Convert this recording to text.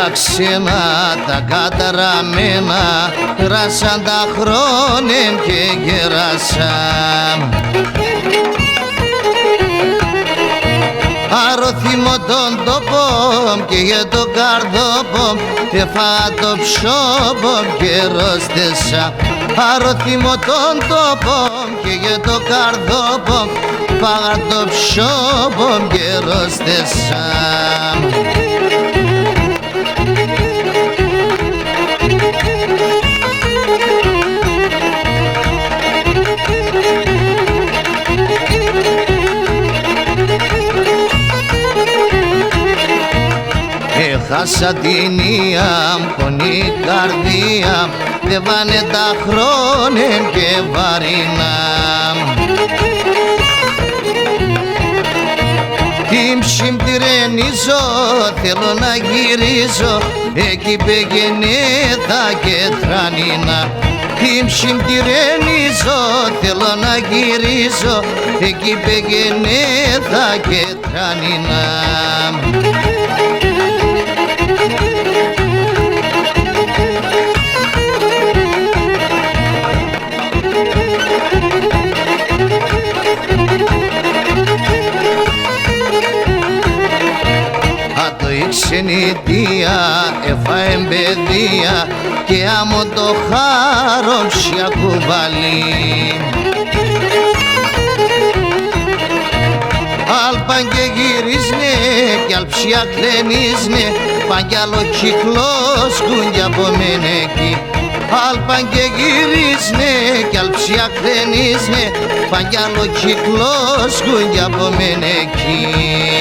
τα ξένα, τα καταραμένα, ράσαν τα χρόνια και γεράσαν. Αρωθυμώ τον τόπο και για το καρδόπο, έφαγα το ψώπο και ρωστέσα. Αρωθυμώ τον τόπο και για το καρδόπο, φάγα το ψώπο και ρωστέσα. Έχασα την ία, πονή καρδία, δε βάνε τα χρόνια και βαρινά. Την ψυμπτυρενίζω, θέλω να γυρίζω, εκεί πεγαινε τα κετρανίνα. Την ψυμπτυρενίζω, θέλω να γυρίζω, εκεί πεγαινε τα κετρανίνα. Η ξενιτία έφαε παιδεία και άμμο το χάρο ψια κουβαλεί. Αλπαν και γυρίσνε κι αλψια κλενίσνε, παν κι άλλο κύκλος κουνιά από μενεκί. Αλπαν και γυρίσνε κι αλψια κλενίσνε, παν κι άλλο κύκλος κουνιά από μενεκί.